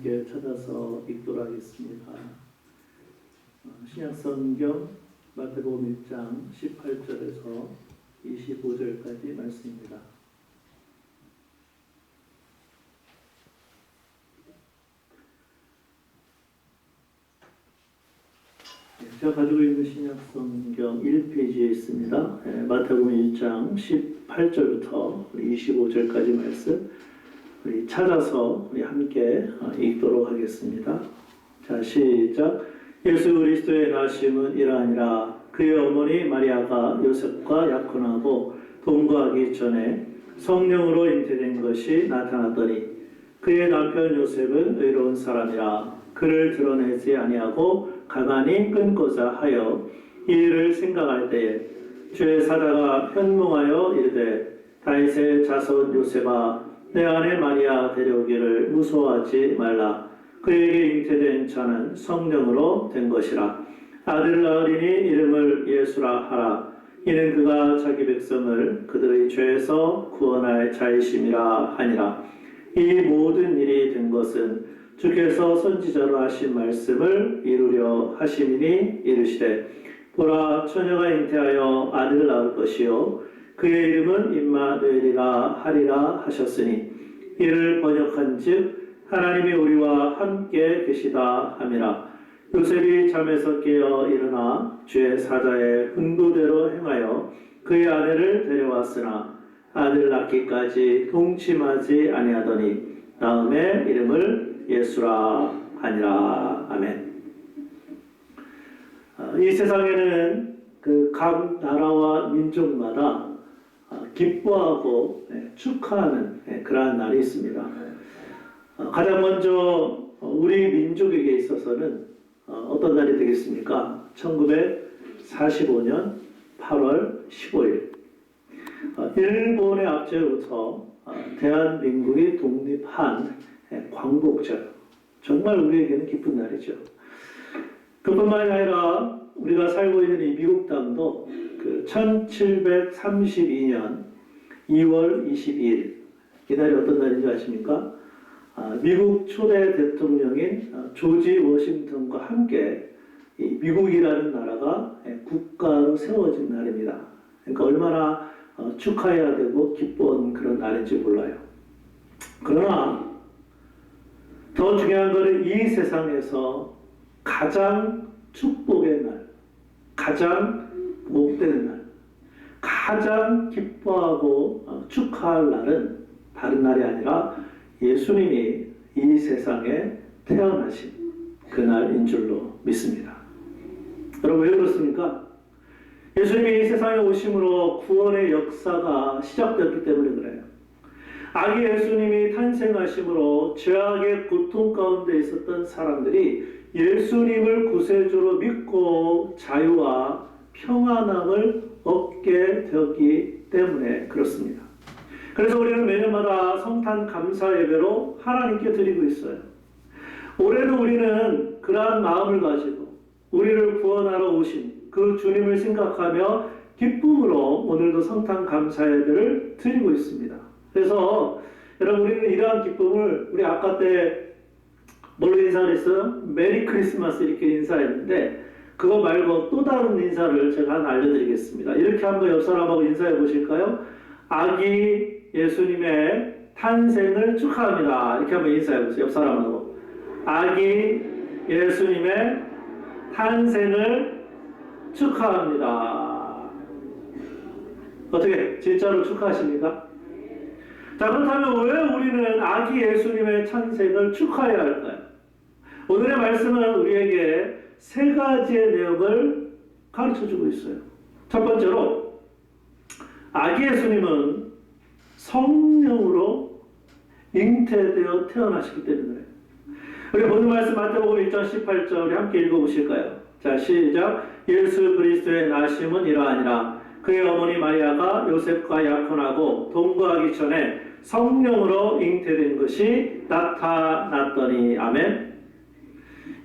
함께 찾아서 읽도록 하겠습니다. 신약성경 마태복음 1장 18절에서 25절까지 말씀입니다. 제가 가지고 있는 신약성경 1페이지에 있습니다. 마태복음 1장 18절부터 25절까지 말씀 우리 찾아서 우리 함께 읽도록 하겠습니다. 자, 시작. 예수 그리스도의 나심은 이러하니라. 그의 어머니 마리아가 요셉과 약혼하고 동거하기 전에 성령으로 잉태된 것이 나타났더니 그의 남편 요셉은 의로운 사람이라 그를 드러내지 아니하고 가만히 끊고자 하여 이 일을 생각할 때에 주의 사자가 현몽하여 이르되 다윗의 자손 요셉아 내 아내 마리아 데려오기를 무서워하지 말라. 그에게 잉태된 자는 성령으로 된 것이라. 아들 낳으리니 이름을 예수라 하라. 이는 그가 자기 백성을 그들의 죄에서 구원할 자이심이라 하니라. 이 모든 일이 된 것은 주께서 선지자로 하신 말씀을 이루려 하심이니 이르시되 보라 처녀가 잉태하여 아들을 낳을 것이요 그의 이름은 임마누엘이라 하리라 하셨으니 이를 번역한즉 하나님이 우리와 함께 계시다 함이라. 요셉이 잠에서 깨어 일어나 주의 사자의 분부대로 행하여 그의 아내를 데려왔으나 아들 낳기까지 동침하지 아니하더니 다음에 이름을 예수라 하니라. 아멘. 이 세상에는 각 나라와 민족마다 기뻐하고 축하하는 그러한 날이 있습니다. 가장 먼저 우리 민족에게 있어서는 어떤 날이 되겠습니까? 1945년 8월 15일 일본의 압제로부터 대한민국이 독립한 광복절, 정말 우리에게는 기쁜 날이죠. 그뿐만이 아니라 우리가 살고 있는 이 미국 땅도 1732년 2월 22일 이 날이 어떤 날인지 아십니까? 미국 초대 대통령인 조지 워싱턴과 함께 이 미국이라는 나라가 국가로 세워진 날입니다. 그러니까 얼마나 축하해야 되고 기쁜 그런 날인지 몰라요. 그러나 더 중요한 것은 이 세상에서 가장 축복의 날, 가장 복된 날, 가장 기뻐하고 축하할 날은 다른 날이 아니라 예수님이 이 세상에 태어나신 그날인 줄로 믿습니다. 여러분 왜 그렇습니까? 예수님이 이 세상에 오심으로 구원의 역사가 시작되었기 때문에 그래요. 아기 예수님이 탄생하심으로 죄악의 고통 가운데 있었던 사람들이 예수님을 구세주로 믿고 자유와 평안함을 얻게 되었기 때문에 그렇습니다. 그래서 우리는 매년마다 성탄 감사 예배로 하나님께 드리고 있어요. 올해도 우리는 그러한 마음을 가지고 우리를 구원하러 오신 그 주님을 생각하며 기쁨으로 오늘도 성탄 감사 예배를 드리고 있습니다. 그래서 여러분 우리는 이러한 기쁨을 우리 아까 때 뭘로 인사를 했어요? 메리 크리스마스 이렇게 인사했는데 그거 말고 또 다른 인사를 제가 하나 알려드리겠습니다. 이렇게 한번 옆 사람하고 인사해 보실까요? 아기 예수님의 탄생을 축하합니다. 이렇게 한번 인사해 보세요. 옆 사람하고. 아기 예수님의 탄생을 축하합니다. 어떻게? 진짜로 축하하십니까? 자, 그렇다면 왜 우리는 아기 예수님의 탄생을 축하해야 할까요? 오늘의 말씀은 우리에게 세 가지의 내용을 가르쳐주고 있어요. 첫 번째로 아기 예수님은 성령으로 잉태되어 태어나시기 때문에 우리 오늘 말씀 마태복음 1장 18절 우리 함께 읽어보실까요? 자, 시작. 예수 그리스도의 나심은 이러하니라. 그의 어머니 마리아가 요셉과 약혼하고 동거하기 전에 성령으로 잉태된 것이 나타났더니. 아멘.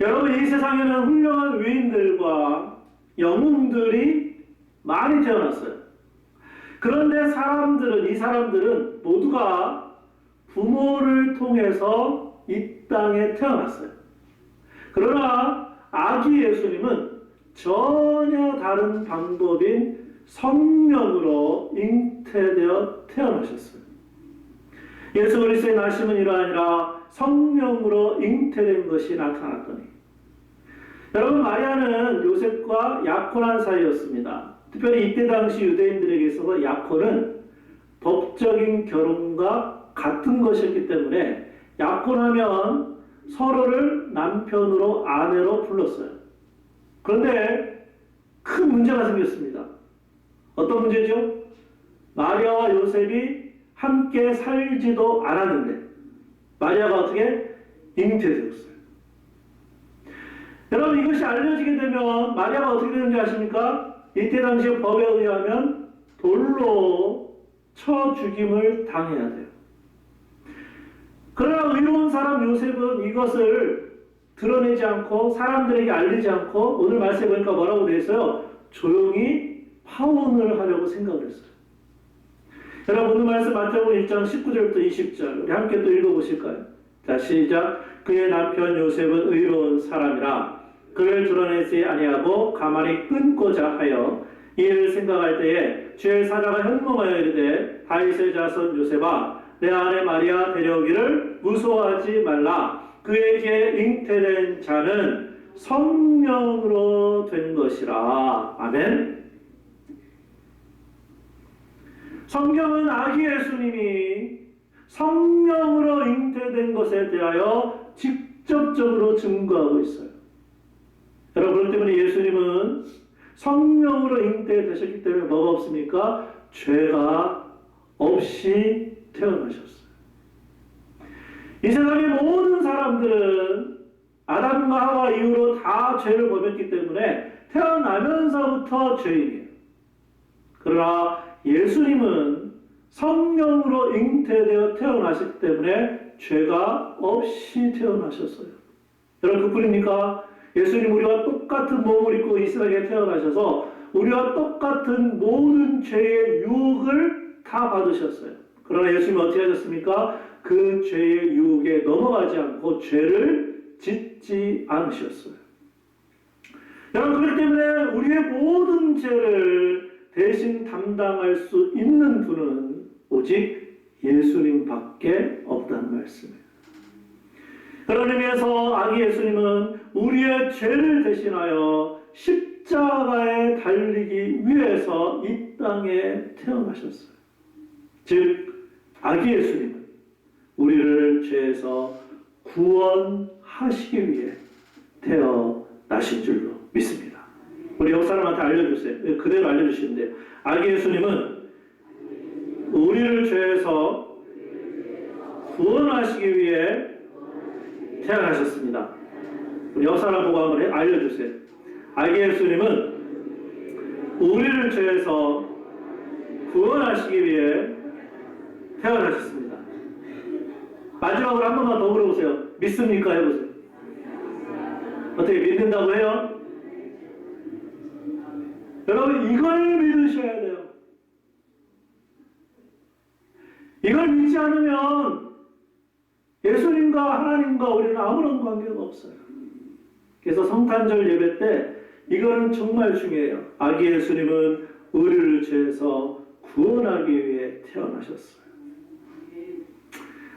여러분 이 세상에는 훌륭한 위인들과 영웅들이 많이 태어났어요. 그런데 이 사람들은 모두가 부모를 통해서 이 땅에 태어났어요. 그러나 아기 예수님은 전혀 다른 방법인 성령으로 잉태되어 태어나셨어요. 예수 그리스도의 나심은 이러하니라 성령으로 잉태된 것이 나타났더니. 여러분, 마리아는 요셉과 약혼한 사이였습니다. 특별히 이때 당시 유대인들에게 있어서 약혼은 법적인 결혼과 같은 것이었기 때문에 약혼하면 서로를 남편으로 아내로 불렀어요. 그런데 큰 문제가 생겼습니다. 어떤 문제죠? 마리아와 요셉이 함께 살지도 않았는데 마리아가 어떻게 잉태되었어요. 여러분, 이것이 알려지게 되면 마리아가 어떻게 되는지 아십니까? 이때 당시 법에 의하면 돌로 쳐 죽임을 당해야 돼요. 그러나 의로운 사람 요셉은 이것을 드러내지 않고 사람들에게 알리지 않고 오늘 말씀해 보니까 뭐라고 되어 있어요? 조용히 파혼을 하려고 생각을 했어요. 여러분, 오늘 말씀 마태복음 1장 19절부터 20절 우리 함께 또 읽어보실까요? 자, 시작. 그의 남편 요셉은 의로운 사람이라 그를 드러내지 아니하고 가만히 끊고자 하여 이를 생각할 때에 주의 사자가 현몽하여 이르되 다윗의 자손 요셉아 내 아내 마리아 데려오기를 무서워하지 말라. 그에게 잉태된 자는 성령으로 된 것이라. 아멘. 성경은 아기 예수님이 성령으로 잉태된 것에 대하여 직접적으로 증거하고 있어요. 여러분, 그렇기 때문에 예수님은 성령으로 잉태되셨기 때문에 뭐가 없습니까? 죄가 없이 태어나셨어요. 이 세상의 모든 사람들은 아담과 하와 이후로 다 죄를 범했기 때문에 태어나면서부터 죄인이에요. 그러나 예수님은 성령으로 잉태되어 태어나셨기 때문에 죄가 없이 태어나셨어요. 여러분, 그뿐입니까? 예수님 우리와 똑같은 몸을 입고 이 세상에 태어나셔서 우리와 똑같은 모든 죄의 유혹을 다 받으셨어요. 그러나 예수님은 어떻게 하셨습니까? 그 죄의 유혹에 넘어가지 않고 죄를 짓지 않으셨어요. 여러분, 그렇기 때문에 우리의 모든 죄를 대신 담당할 수 있는 분은 오직 예수님밖에 없다는 말씀이에요. 그런 의미에서 아기 예수님은 우리의 죄를 대신하여 십자가에 달리기 위해서 이 땅에 태어나셨어요. 즉 아기 예수님은 우리를 죄에서 구원하시기 위해 태어나신 줄로 믿습니다. 우리 옆 사람한테 알려주세요. 그대로 알려주시는데요. 아기 예수님은 우리를 죄에서 구원하시기 위해 태어나셨습니다. 우리 옆 사람 보고 한번 알려주세요. 아기 예수님은 우리를 죄에서 구원하시기 위해 태어나셨습니다. 마지막으로 한 번만 더 물어보세요. 믿습니까? 해보세요. 어떻게 믿는다고 해요? 여러분, 이걸 믿으셔야 돼요. 이걸 믿지 않으면 예수님과 하나님과 우리는 아무런 관계가 없어요. 그래서 성탄절 예배 때 이거는 정말 중요해요. 아기 예수님은 우리를 죄에서 구원하기 위해 태어나셨어요.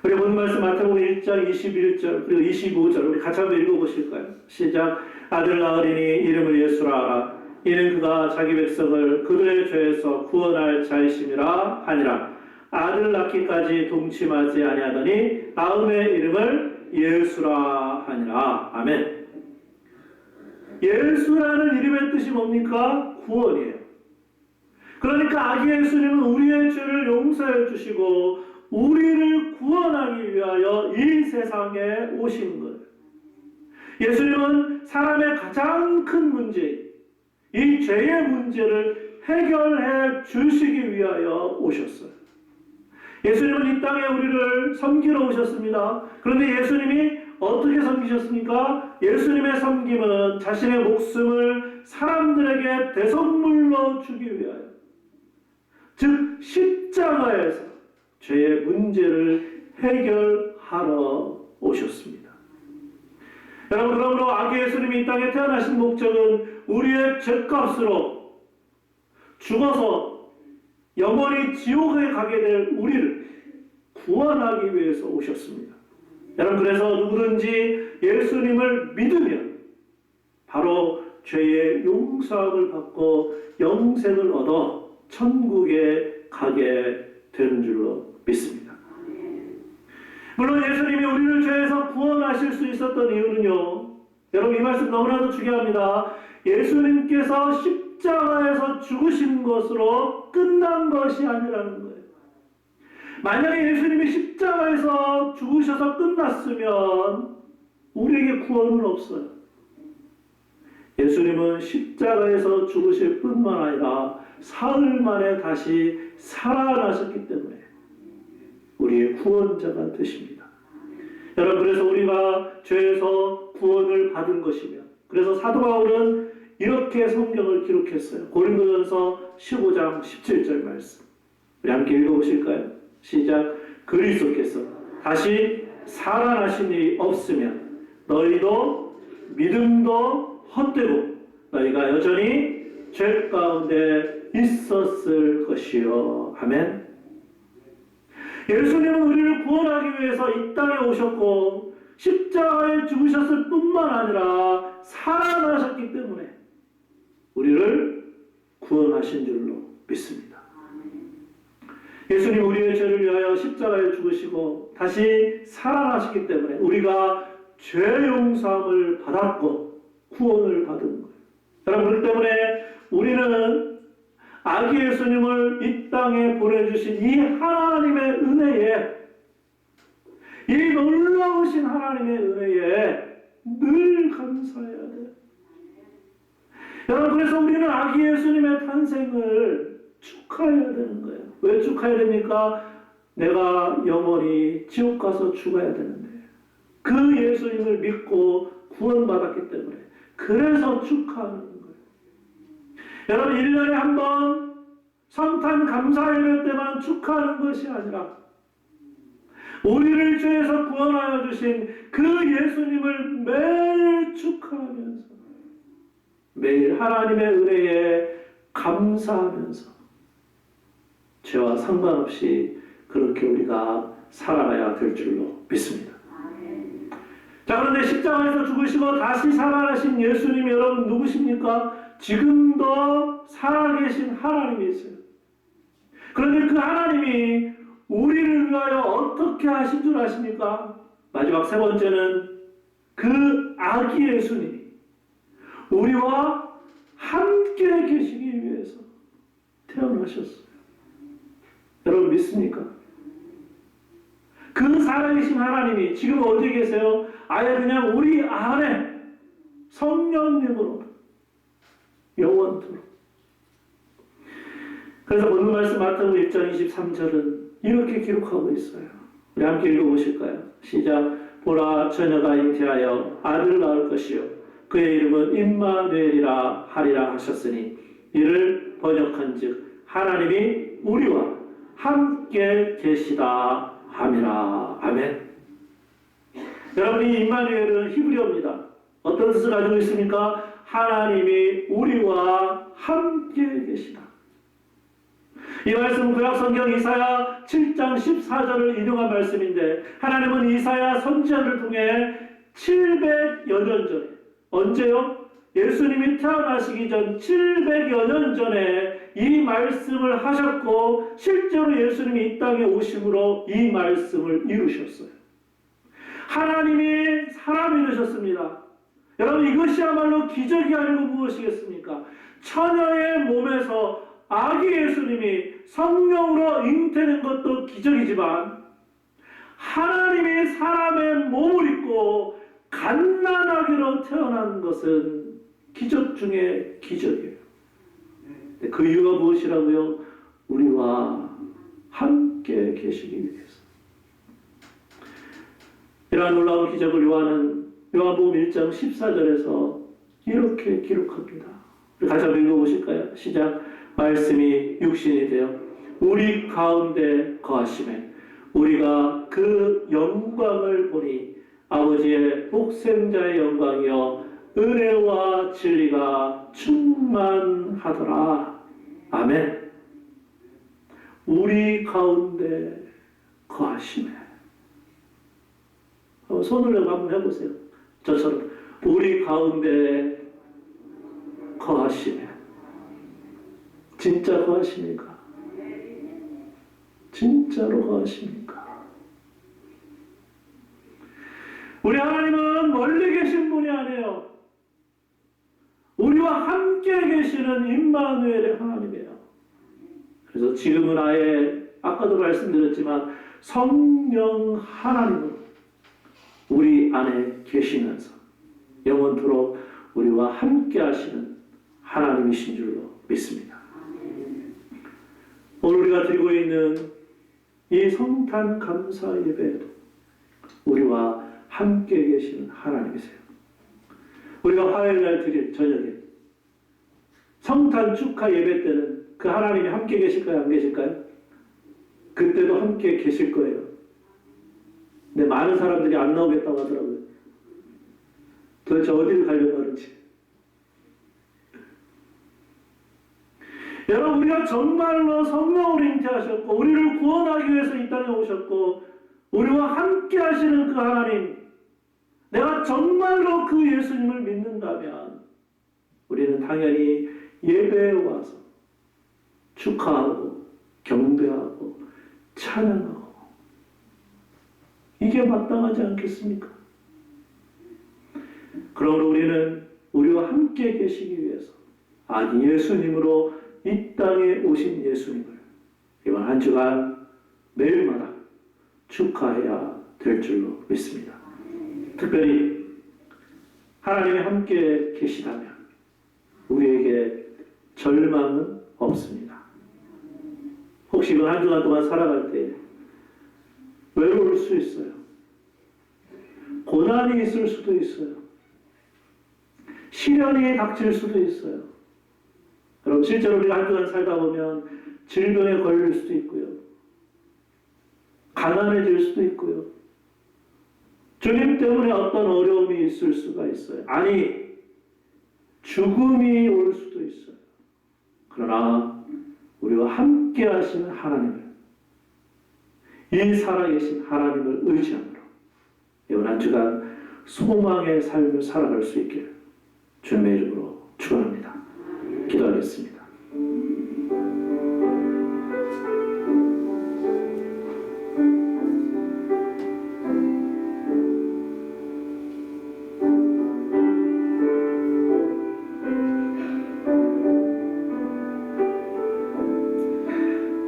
우리 오늘 말씀 마태복음 1장 21절 그리고 25절 우리 같이 한번 읽어보실까요? 시작. 아들 낳으리니 이름을 예수라 하라. 이는 그가 자기 백성을 그들의 죄에서 구원할 자이심이라 하니라. 아들 낳기까지 동침하지 아니하더니 낳음의 이름을 예수라 하니라. 아멘. 예수라는 이름의 뜻이 뭡니까? 구원이에요. 그러니까 아기 예수님은 우리의 죄를 용서해 주시고 우리를 구원하기 위하여 이 세상에 오신 거예요. 예수님은 사람의 가장 큰 문제, 이 죄의 문제를 해결해 주시기 위하여 오셨어요. 예수님은 이 땅에 우리를 섬기러 오셨습니다. 그런데 예수님이 어떻게 섬기셨습니까? 예수님의 섬김은 자신의 목숨을 사람들에게 대선물로 주기 위하여, 즉 십자가에서 죄의 문제를 해결하러 오셨습니다. 여러분, 그러므로 아기 예수님이 이 땅에 태어나신 목적은 우리의 죄값으로 죽어서 영원히 지옥에 가게 될 우리를 구원하기 위해서 오셨습니다. 여러분, 그래서 누구든지 예수님을 믿으면 바로 죄의 용서함을 받고 영생을 얻어 천국에 가게 되는 줄로 믿습니다. 물론 예수님이 우리를 죄에서 구원하실 수 있었던 이유는요, 여러분, 이 말씀 너무나도 중요합니다. 예수님께서 십자가에서 죽으신 것으로 끝난 것이 아니라는 거예요. 만약에 예수님이 십자가에서 죽으셔서 끝났으면 우리에게 구원은 없어요. 예수님은 십자가에서 죽으실 뿐만 아니라 사흘 만에 다시 살아나셨기 때문에 우리의 구원자가 되십니다. 여러분, 그래서 우리가 죄에서 구원을 받은 것이며, 그래서 사도 바울은 이렇게 성경을 기록했어요. 고린도전서 15장 17절 말씀. 우리 함께 읽어보실까요? 시작. 그리스도께서 다시 살아나신 일이 없으면 너희도 믿음도 헛되고 너희가 여전히 죄 가운데 있었을 것이요. 아멘. 예수님은 우리를 구원하기 위해서 이 땅에 오셨고 십자가에 죽으셨을 뿐만 아니라 살아나셨기 때문에 우리를 구원하신 줄로 믿습니다. 예수님 우리의 죄를 위하여 십자가에 죽으시고 다시 살아나셨기 때문에 우리가 죄 용서함을 받았고 구원을 받은 거예요. 여러분, 그렇기 때문에 우리는 아기 예수님을 이 땅에 보내주신 이 하나님의 은혜에, 이 놀라우신 하나님의 은혜에 늘 감사해야 돼요. 여러분, 그래서 우리는 아기 예수님의 탄생을 축하해야 되는 거예요. 왜 축하해야 됩니까? 내가 영원히 지옥 가서 죽어야 되는데 그 예수님을 믿고 구원받았기 때문에 그래서 축하하는 거예요. 여러분, 1년에 한 번 성탄 감사 예배 때만 축하하는 것이 아니라 우리를 죄에서 구원하여 주신 그 예수님을 매일 축하하면서 매일 하나님의 은혜에 감사하면서 죄와 상관없이 그렇게 우리가 살아가야 될 줄로 믿습니다. 자, 그런데 십자가에서 죽으시고 다시 살아나신 예수님이 여러분 누구십니까? 지금도 살아계신 하나님이세요. 그런데 그 하나님이 우리를 위하여 어떻게 하신 줄 아십니까? 마지막 세 번째는 그 아기 예수님이 우리와 함께 계시기 위해서 태어나셨어요. 여러분 믿습니까? 그 살아계신 하나님이 지금 어디 계세요? 아예 그냥 우리 안에 성령님으로 영원토록. 그래서 본문 말씀 마태복음 1장 23절은 이렇게 기록하고 있어요. 우리 함께 읽어보실까요? 시작. 보라, 처녀가 잉태하여 아들을 낳을 것이요 그의 이름은 임마누엘이라 하리라 하셨으니 이를 번역한즉 하나님이 우리와 함께 계시다 함이라. 아멘. 여러분, 이 임마누엘은 히브리어입니다. 어떤 뜻을 가지고 있습니까? 하나님이 우리와 함께 계시다. 이 말씀은 구약성경 이사야 7장 14절을 인용한 말씀인데, 하나님은 이사야 선지자를 통해 700여 년 전에, 언제요? 예수님이 태어나시기 전 700여 년 전에 이 말씀을 하셨고 실제로 예수님이 이 땅에 오심으로 이 말씀을 이루셨어요. 하나님이 사람이 되셨습니다. 여러분, 이것이야말로 기적이 아니고 무엇이겠습니까? 처녀의 몸에서 아기 예수님이 성령으로 잉태된 것도 기적이지만 하나님이 사람의 몸을 입고 갓난아기로 태어난 것은 기적 중에 기적이에요. 그 이유가 무엇이라고요? 우리와 함께 계시기 위해서. 이러한 놀라운 기적을 요한은 요한복음 1장 14절에서 이렇게 기록합니다. 다시 한번 읽어보실까요? 시작. 말씀이 육신이 되어 우리 가운데 거하심에 우리가 그 영광을 보니 아버지의 독생자의 영광이요 은혜와 진리가 충만하더라. 아멘. 우리 가운데 거하시네. 손을 내고 한번 해보세요. 저처럼 우리 가운데 거하시네. 진짜 거하십니까? 진짜로 거하십니까? 우리 하나님은 멀리 계신 분이 아니에요. 우리와 함께 계시는 임마누엘의 하나님이에요. 그래서 지금은 아예 아까도 말씀드렸지만 성령 하나님은 우리 안에 계시면서 영원토록 우리와 함께 하시는 하나님이신 줄로 믿습니다. 오늘 우리가 드리고 있는 이 성탄 감사 예배에도 우리와 함께 계시는 하나님이세요. 우리가 화요일날 드릴 저녁에 성탄 축하 예배 때는 그 하나님이 함께 계실까요? 안 계실까요? 그때도 함께 계실 거예요. 근데 많은 사람들이 안 나오겠다고 하더라고요. 도대체 어디를 가려고 하는지. 여러분, 우리가 정말로 성령으로 잉태하셨고 우리를 구원하기 위해서 이 땅에 오셨고 우리와 함께 하시는 그 하나님, 내가 정말로 그 예수님을 믿는다면 우리는 당연히 예배에 와서 축하하고 경배하고 찬양하고 이게 마땅하지 않겠습니까? 그러므로 우리는 우리와 함께 계시기 위해서 아기 예수님으로 이 땅에 오신 예수님을 이번 한 주간 매일마다 축하해야 될 줄로 믿습니다. 특별히 하나님이 함께 계시다면 우리에게 절망은 없습니다. 혹시 이번 한 주간 동안 살아갈 때 외로울 수 있어요. 고난이 있을 수도 있어요. 시련이 닥칠 수도 있어요. 여러분, 실제로 우리가 한 주간 살다 보면 질병에 걸릴 수도 있고요. 가난해질 수도 있고요. 주님 때문에 어떤 어려움이 있을 수가 있어요. 아니, 죽음이 올 수도 있어요. 그러나 우리와 함께 하시는 하나님을, 이 살아계신 하나님을 의지함으로 이번 한 주간 소망의 삶을 살아갈 수 있기를 주님의 이름으로 축원합니다. 기도하겠습니다.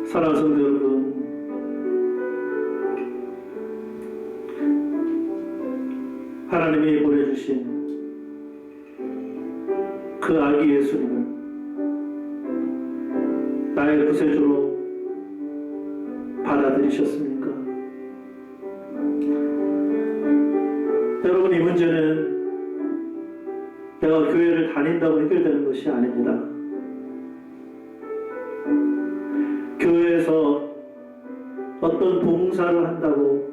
사랑하는 성도 여러분, 하나님이 보내주신 그 아기 예수님을 나의 구세주로 받아들이셨습니까? 여러분, 이 문제는 내가 교회를 다닌다고 해결되는 것이 아닙니다. 교회에서 어떤 봉사를 한다고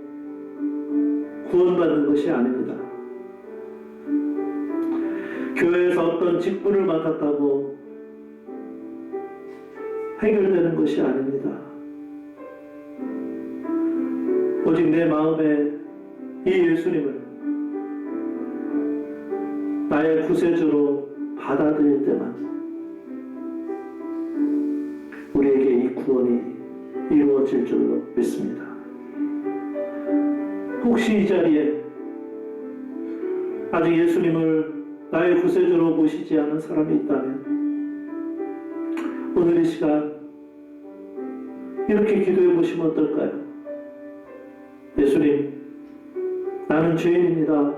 구원받는 것이 아닙니다. 교회에서 어떤 직분을 맡았다고 해결되는 것이 아닙니다. 오직 내 마음에 이 예수님을 나의 구세주로 받아들일 때만 우리에게 이 구원이 이루어질 줄로 믿습니다. 혹시 이 자리에 아직 예수님을 나의 구세주로 모시지 않은 사람이 있다면 오늘 이 시간 이렇게 기도해 보시면 어떨까요? 예수님, 나는 죄인입니다.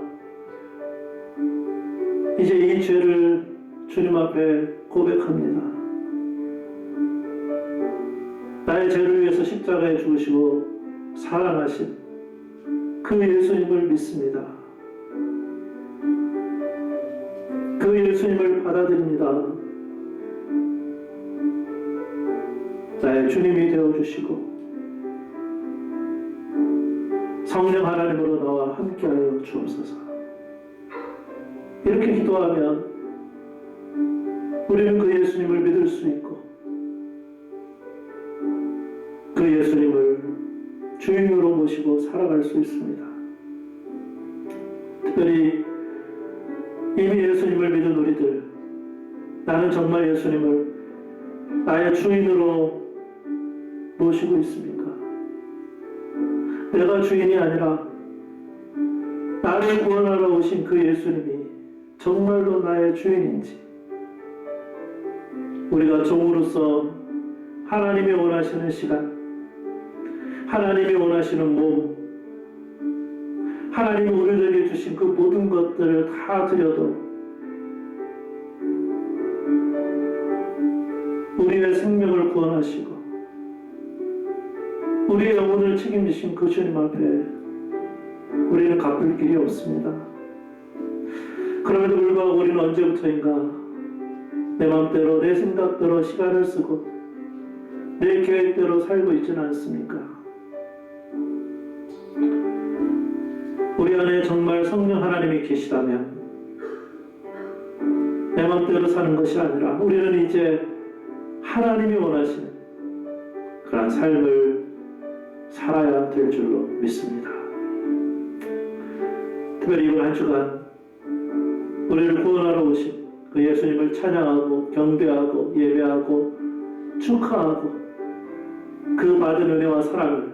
이제 이 죄를 주님 앞에 고백합니다. 나의 죄를 위해서 십자가에 죽으시고 사랑하신 그 예수님을 믿습니다. 그 예수님을 받아들입니다. 나의 주님이 되어주시고 성령 하나님으로 나와 함께하여 주옵소서. 이렇게 기도하면 우리는 그 예수님을 믿을 수 있고 그 예수님을 주인으로 모시고 살아갈 수 있습니다. 특별히 이미 예수님을 믿은 우리들, 나는 정말 예수님을 나의 주인으로 모시고 있습니까? 내가 주인이 아니라 나를 구원하러 오신 그 예수님이 정말로 나의 주인인지, 우리가 종으로서 하나님이 원하시는 시간, 하나님이 원하시는 몸, 하나님이 우리에게 주신 그 모든 것들을 다 드려도 우리의 생명을 구원하시고 우리의 영혼을 책임지신 그 주님 앞에 우리는 갚을 길이 없습니다. 그럼에도 불구하고 우리는 언제부터인가 내 마음대로 내 생각대로 시간을 쓰고 내 계획대로 살고 있지는 않습니까? 우리 안에 정말 성령 하나님이 계시다면 내 마음대로 사는 것이 아니라 우리는 이제 하나님이 원하시는 그런 삶을 살아야 될 줄로 믿습니다. 특별히 이번 한 주간 우리를 구원하러 오신 그 예수님을 찬양하고 경배하고 예배하고 축하하고 그 받은 은혜와 사랑을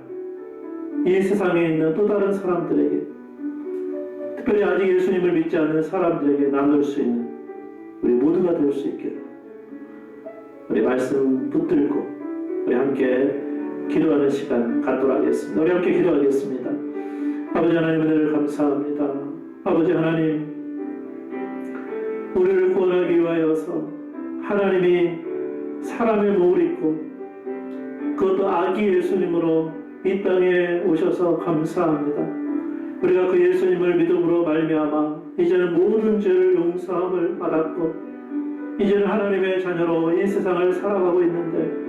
이 세상에 있는 또 다른 사람들에게, 특별히 아직 예수님을 믿지 않는 사람들에게 나눌 수 있는 우리 모두가 될 수 있게 우리 말씀 붙들고 우리 함께 기도하는 시간 갖도록 하겠습니다. 우리 함께 기도하겠습니다. 아버지 하나님, 은혜를 감사합니다. 아버지 하나님, 우리를 구원하기 위하여서 하나님이 사람의 몸을 입고 그것도 아기 예수님으로 이 땅에 오셔서 감사합니다. 우리가 그 예수님을 믿음으로 말미암아 이제는 모든 죄를 용서함을 받았고 이제는 하나님의 자녀로 이 세상을 살아가고 있는데,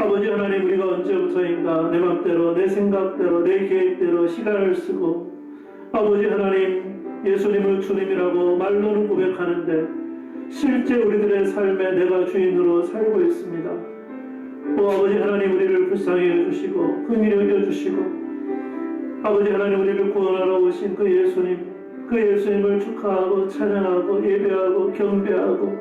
아버지 하나님, 우리가 언제부터인가 내 맘대로 내 생각대로 내 계획대로 시간을 쓰고 아버지 하나님 예수님을 주님이라고 말로는 고백하는데 실제 우리들의 삶에 내가 주인으로 살고 있습니다. 아버지 하나님, 우리를 불쌍히 여주시고 긍휼히 여주시고 아버지 하나님, 우리를 구원하러 오신 그 예수님을 축하하고 찬양하고 예배하고 경배하고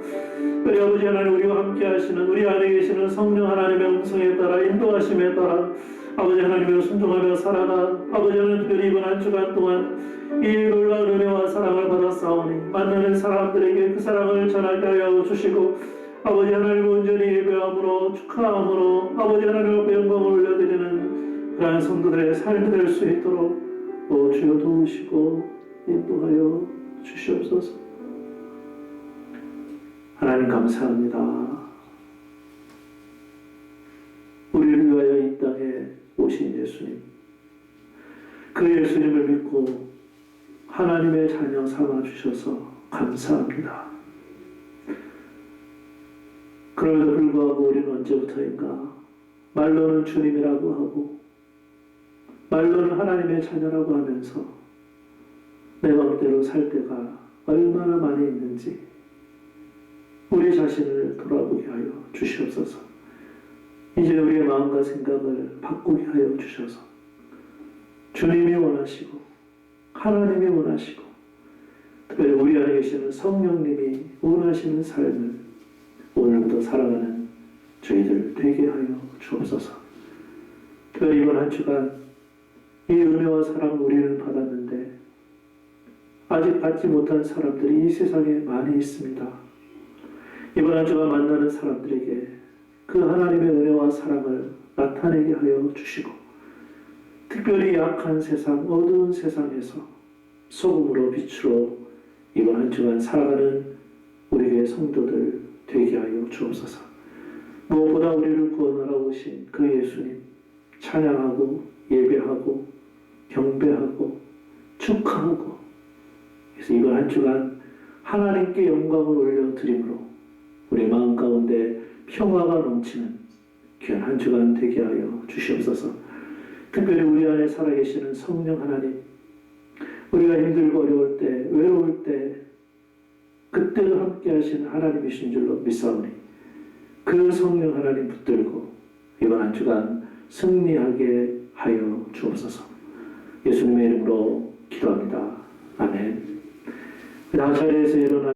우리 아버지 하나님, 우리와 함께 하시는 우리 안에 계시는 성령 하나님의 음성에 따라 인도하심에 따라 아버지 하나님을 순종하며 살아가 아버지 하나님, 특별히 이번 한 주간 동안 이 놀라운 은혜와 사랑을 받았사오니 만나는 사람들에게 그 사랑을 전하게 하여 주시고 아버지 하나님을 온전히 예배함으로 축하함으로 아버지 하나님 앞에 영광을 올려드리는 그러한 성도들의 삶이 될 수 있도록 주여 도우시고 인도하여 주시옵소서. 하나님 감사합니다. 우리를 위하여 이 땅에 오신 예수님, 그 예수님을 믿고 하나님의 자녀 삼아 주셔서 감사합니다. 그럼에도 불구하고 우리는 언제부터인가 말로는 주님이라고 하고 말로는 하나님의 자녀라고 하면서 내 마음대로 살 때가 얼마나 많이 있는지 우리 자신을 돌아보게 하여 주시옵소서. 이제 우리의 마음과 생각을 바꾸게 하여 주셔서 주님이 원하시고 하나님이 원하시고 특별히 우리 안에 계시는 성령님이 원하시는 삶을 오늘부터 살아가는 저희들 되게 하여 주옵소서. 특별히 이번 한 주간 이 은혜와 사랑을 우리는 받았는데 아직 받지 못한 사람들이 이 세상에 많이 있습니다. 이번 한 주간 만나는 사람들에게 그 하나님의 은혜와 사랑을 나타내게 하여 주시고 특별히 약한 세상, 어두운 세상에서 소금으로 빛으로 이번 한 주간 살아가는 우리의 성도들 되게 하여 주옵소서. 무엇보다 우리를 구원하러 오신 그 예수님 찬양하고 예배하고 경배하고 축하하고 그래서 이번 한 주간 하나님께 영광을 올려드림으로 우리 마음 가운데 평화가 넘치는 귀한 한 주간 되게 하여 주시옵소서. 특별히 우리 안에 살아계시는 성령 하나님, 우리가 힘들고 어려울 때, 외로울 때 그때도 함께 하시는 하나님이신 줄로 믿사오니 그 성령 하나님 붙들고 이번 한 주간 승리하게 하여 주옵소서. 예수님의 이름으로 기도합니다. 아멘. 다 자리에서 일어나